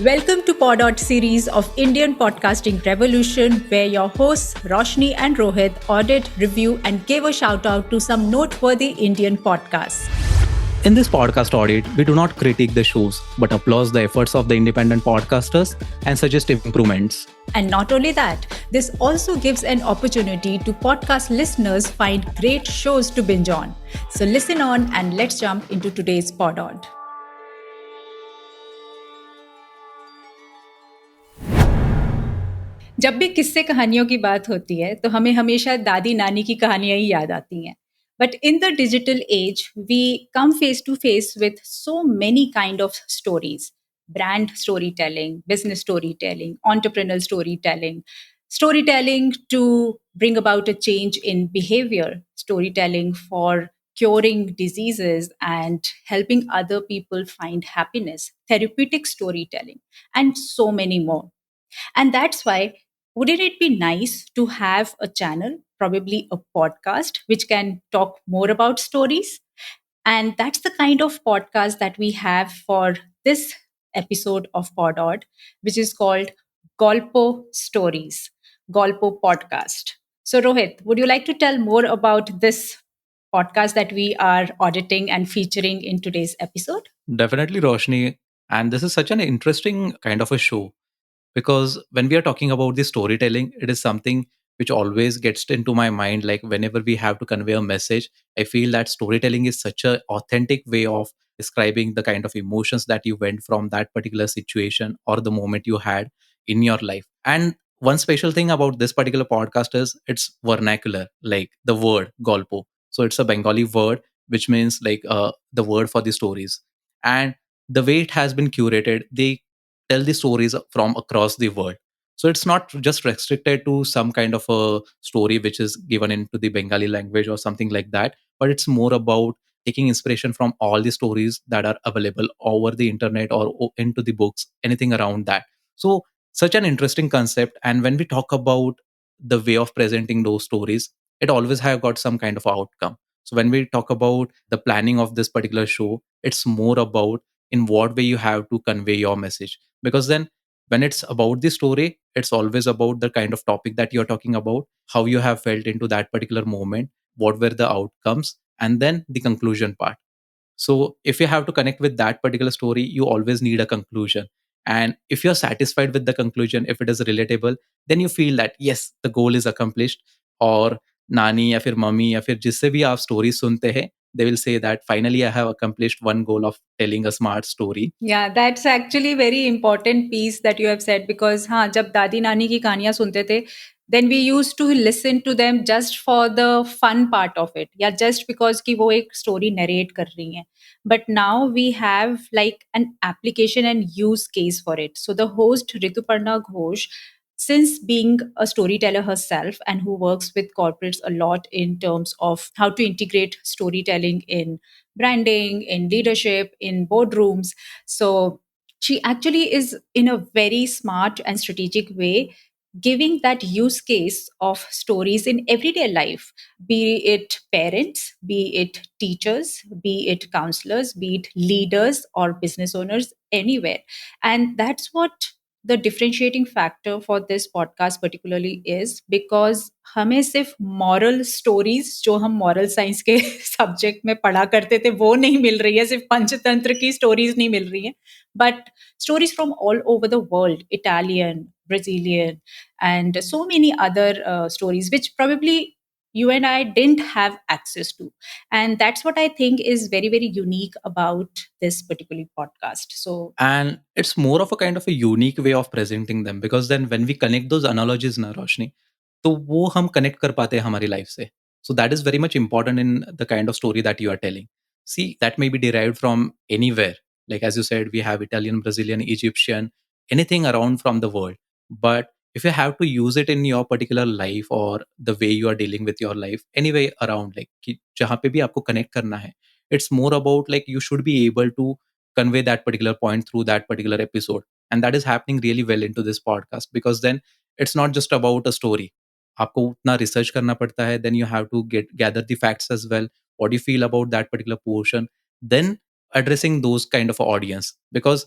Welcome to PodAud series of Indian podcasting revolution, where your hosts Roshni and Rohit audit, review, and give a shout out to some noteworthy Indian podcasts. In this podcast audit, we do not critique the shows, but applaud the efforts of the independent podcasters and suggest improvements. And not only that, this also gives an opportunity to podcast listeners find great shows to binge on. So listen on and let's jump into today's PodAud. जब भी किस्से कहानियों की बात होती है तो हमें हमेशा दादी नानी की कहानियां ही याद आती हैं. But in the digital age, we come face to face with so many kind of stories. Brand storytelling, business storytelling, entrepreneurial storytelling, storytelling to bring about a change in behavior, storytelling for curing diseases and helping other people find happiness, therapeutic storytelling, and so many more. And that's why, wouldn't it be nice to have a channel, probably a podcast, which can talk more about stories? And that's the kind of podcast that we have for this episode of PodAud, which is called Golpo Stories, Golpo Podcast. So, Rohit, would you like to tell more about this podcast that we are auditing and featuring in today's episode? Definitely, Roshni. And this is such an interesting kind of a show because when we are talking about the storytelling, it is something which always gets into my mind. Like whenever we have to convey a message, I feel that storytelling is such an authentic way of describing the kind of emotions that you went from that particular situation or the moment you had in your life. And one special thing about this particular podcast is it's vernacular, like the word golpo. So it's a Bengali word, which means like the word for the stories. And the way it has been curated, they tell the stories from across the world. So it's not just restricted to some kind of a story which is given into the Bengali language or something like that, but it's more about taking inspiration from all the stories that are available over the internet or into the books, anything around that. So such an interesting concept. And when we talk about the way of presenting those stories, it always have got some kind of outcome. So when we talk about the planning of this particular show, it's more about in what way you have to convey your message, because then when it's about the story, it's always about the kind of topic that you're talking about, how you have felt into that particular moment, what were the outcomes, and then the conclusion part. So if you have to connect with that particular story, you always need a conclusion. And if you're satisfied with the conclusion, if it is relatable, then you feel that yes, the goal is accomplished. और नानी या फिर mummy या फिर जिससे भी आप story सुनते हैं, they will say that finally I have accomplished one goal of telling a smart story. Yeah, that's actually very important piece that you have said, because हाँ, जब दादी नानी की कहानियां सुनते थे, then we used to listen to them just for the fun part of it, या just because कि वो एक story narrate कर रही हैं. But now we have like an application and use case for it. So the host Rituparna Ghosh, since being a storyteller herself and who works with corporates a lot in terms of how to integrate storytelling in branding, in leadership, in boardrooms. So she actually is in a very smart and strategic way giving that use case of stories in everyday life, be it parents, be it teachers, be it counselors, be it leaders or business owners, anywhere. And that's what the differentiating factor for this podcast particularly is, because हमें सिर्फ moral stories जो हम moral science के subject में पढ़ा करते थे वो नहीं मिल रही है, सिर्फ पंचतंत्र की stories नहीं मिल रही हैं, but stories from all over the world, Italian, Brazilian, and so many other stories which probably you and I didn't have access to. And that's what I think is very, very unique about this particular podcast. So, And it's more of a kind of a unique way of presenting them, because then when we connect those analogies na Roshni, तो वो हम connect कर पाते हैं हमारी life से. So that is very much important in the kind of story that you are telling. See, that may be derived from anywhere. Like as you said, we have Italian, Brazilian, Egyptian, anything around from the world. But if you have to use it in your particular life or the way you are dealing with your life, anyway around, like कि जहाँ पे भी आपको connect करना है, it's more about like you should be able to convey that particular point through that particular episode. And that is happening really well into this podcast, because then it's not just about a story. आपको उतना research करना पड़ता है, then you have to gather the facts as well, what do you feel about that particular portion, then addressing those kind of audience. Because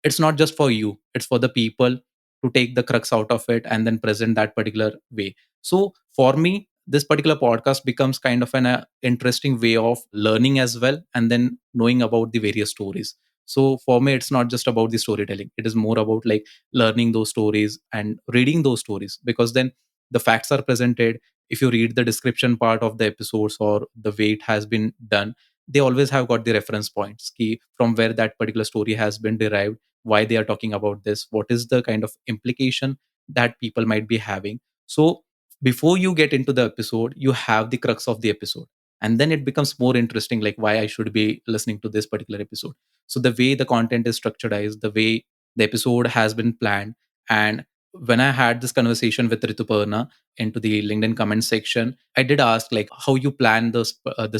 it's not just for you, it's for the people to take the crux out of it and then present that particular way. So for me, this particular podcast becomes kind of an interesting way of learning as well, and then knowing about the various stories. So for me, it's not just about the storytelling, it is more about like learning those stories and reading those stories, because then the facts are presented. If you read the description part of the episodes or the way it has been done, they always have got the reference points key from where that particular story has been derived, why they are talking about this, what is the kind of implication that people might be having. So before you get into the episode, you have the crux of the episode, and then it becomes more interesting, like why I should be listening to this particular episode. So the way the content is structured, the way the episode has been planned. And when I had this conversation with Rituparna into the LinkedIn comment section, I did ask like how you plan this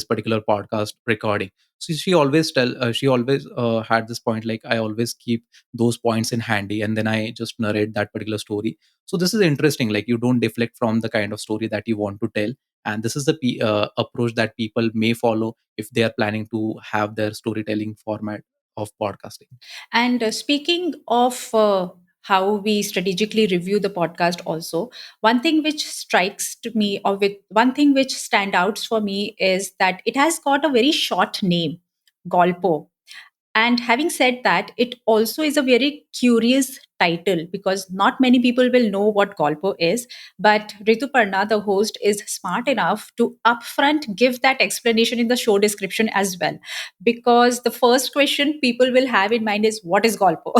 particular podcast recording. So she always had this point, like I always keep those points in handy, and then I just narrate that particular story. So this is interesting, like you don't deflect from the kind of story that you want to tell. And this is the approach that people may follow if they are planning to have their storytelling format of podcasting. And speaking of how we strategically review the podcast, also, one thing which strikes to me, or with one thing which stand outs for me, is that it has got a very short name, Golpo. And having said that, it also is a very curious title because not many people will know what Golpo is. But Rituparna, the host, is smart enough to upfront give that explanation in the show description as well. Because the first question people will have in mind is, what is Golpo?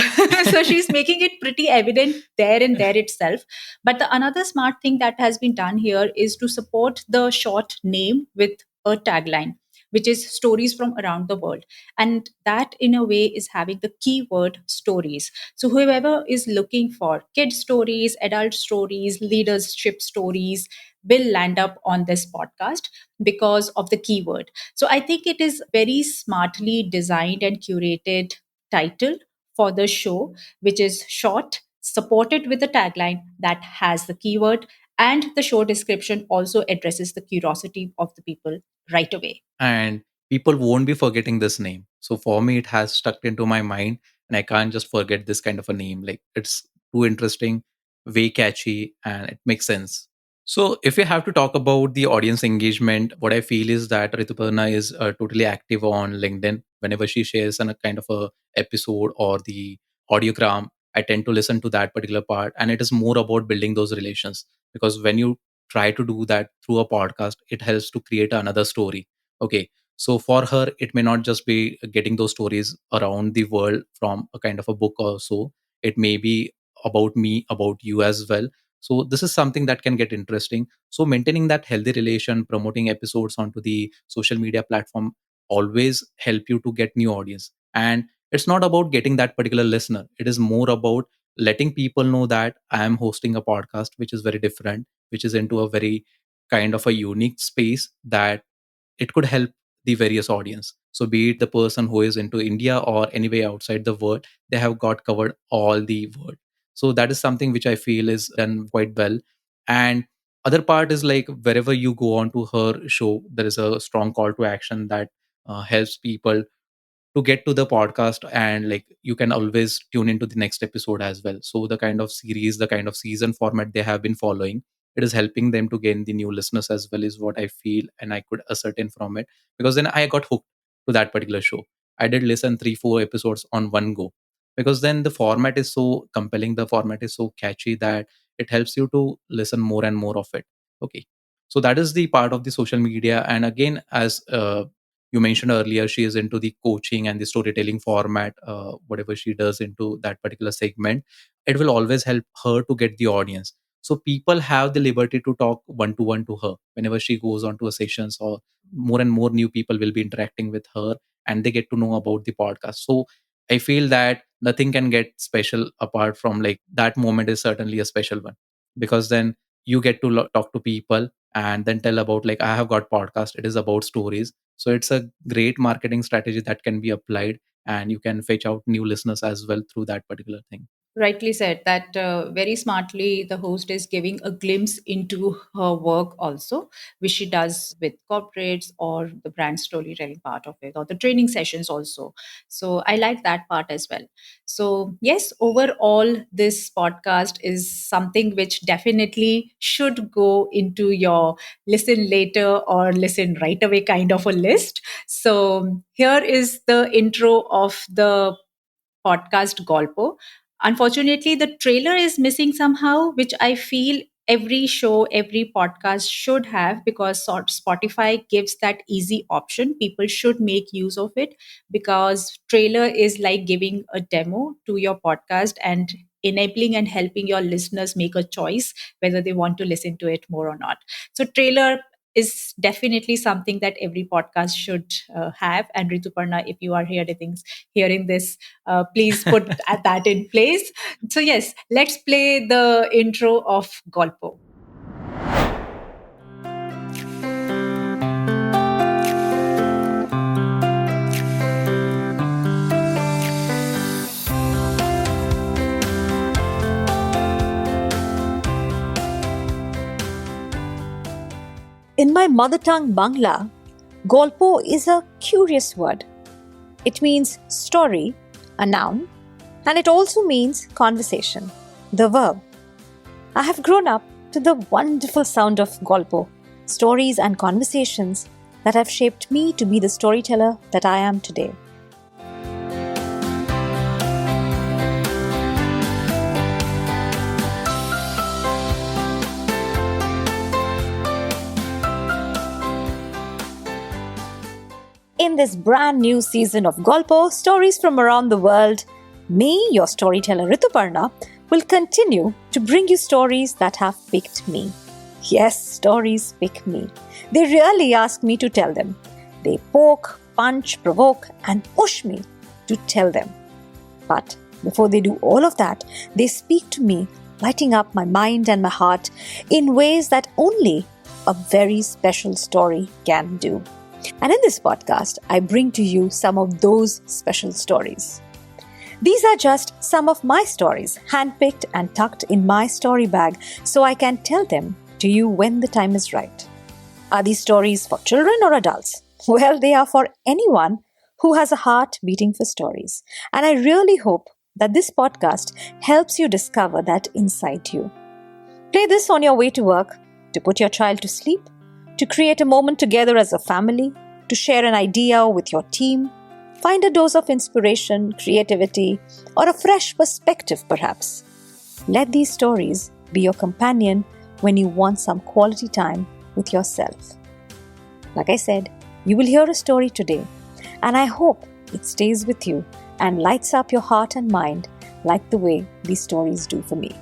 So she's making it pretty evident there and there itself. But the another smart thing that has been done here is to support the short name with a tagline, which is stories from around the world. And that in a way is having the keyword stories. So whoever is looking for kid stories, adult stories, leadership stories will land up on this podcast because of the keyword. So I think it is very smartly designed and curated title for the show, which is short, supported with a tagline that has the keyword, and the show description also addresses the curiosity of the people right away. And people won't be forgetting this name. So for me, it has stuck into my mind, and I can't just forget this kind of a name. Like it's too interesting, way catchy, and it makes sense. So if we have to talk about the audience engagement, what I feel is that Rituparna is totally active on LinkedIn. Whenever she shares a kind of a episode or the audiogram, I tend to listen to that particular part, and it is more about building those relations, because when you try to do that through a podcast, it helps to create another story. Okay, so for her, it may not just be getting those stories around the world from a kind of a book or so. It may be about me, about you as well. So this is something that can get interesting. So maintaining that healthy relation, promoting episodes onto the social media platform always help you to get new audience. And it's not about getting that particular listener. It is more about letting people know that I am hosting a podcast which is very different, which is into a very kind of a unique space that it could help the various audience. So be it the person who is into India or anywhere outside the world, they have got covered all the world. So that is something which I feel is done quite well. And other part is like wherever you go on to her show, there is a strong call to action that helps people to get to the podcast, and like you can always tune into the next episode as well. So the kind of series, the kind of season format they have been following, it is helping them to gain the new listeners as well, is what I feel, and I could ascertain from it, because then I got hooked to that particular show. I did listen 3 4 episodes on one go, because then the format is so compelling, the format is so catchy that it helps you to listen more and more of it. Okay, so that is the part of the social media. And again, as you mentioned earlier, she is into the coaching and the storytelling format. Whatever she does into that particular segment, it will always help her to get the audience. So people have the liberty to talk one to one to her whenever she goes on to a sessions, or more and more new people will be interacting with her, and they get to know about the podcast. So I feel that nothing can get special apart from like that moment is certainly a special one, because then you get to talk to people and then tell about like I have got podcast, it is about stories. So it's a great marketing strategy that can be applied, and you can fetch out new listeners as well through that particular thing. Rightly said that very smartly the host is giving a glimpse into her work also, which she does with corporates or the brand storytelling part of it or the training sessions also. So I like that part as well. So yes, overall this podcast is something which definitely should go into your listen later or listen right away kind of a list. So here is the intro of the podcast Golpo. Unfortunately, the trailer is missing somehow, which I feel every show, every podcast should have, because Spotify gives that easy option. People should make use of it, because trailer is like giving a demo to your podcast and enabling and helping your listeners make a choice whether they want to listen to it more or not. So trailer is definitely something that every podcast should have. And Rituparna, if you are hearing this, please put that in place. So, yes, let's play the intro of Golpo. In my mother tongue Bangla, Golpo is a curious word. It means story, a noun, and it also means conversation, the verb. I have grown up to the wonderful sound of Golpo, stories and conversations that have shaped me to be the storyteller that I am today. In this brand new season of Golpo, Stories from Around the World, me, your storyteller Rituparna, will continue to bring you stories that have picked me. Yes, stories pick me. They really ask me to tell them. They poke, punch, provoke, and push me to tell them. But before they do all of that, they speak to me, lighting up my mind and my heart in ways that only a very special story can do. And in this podcast, I bring to you some of those special stories. These are just some of my stories, handpicked and tucked in my story bag, so I can tell them to you when the time is right. Are these stories for children or adults? Well, they are for anyone who has a heart beating for stories. And I really hope that this podcast helps you discover that inside you. Play this on your way to work, to put your child to sleep, to create a moment together as a family, to share an idea with your team, find a dose of inspiration, creativity, or a fresh perspective perhaps. Let these stories be your companion when you want some quality time with yourself. Like I said, you will hear a story today, and I hope it stays with you and lights up your heart and mind like the way these stories do for me.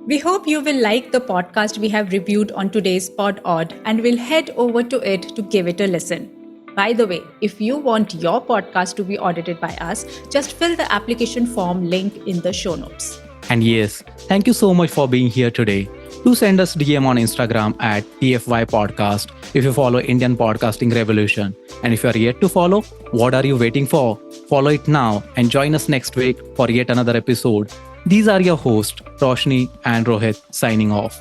We hope you will like the podcast we have reviewed on today's PodAud and will head over to it to give it a listen. By the way, if you want your podcast to be audited by us, just fill the application form link in the show notes. And yes, thank you so much for being here today. Do send us DM on Instagram at TFY Podcast if you follow Indian Podcasting Revolution. And if you are yet to follow, what are you waiting for? Follow it now and join us next week for yet another episode. These are your hosts, Roshni and Rohit, signing off.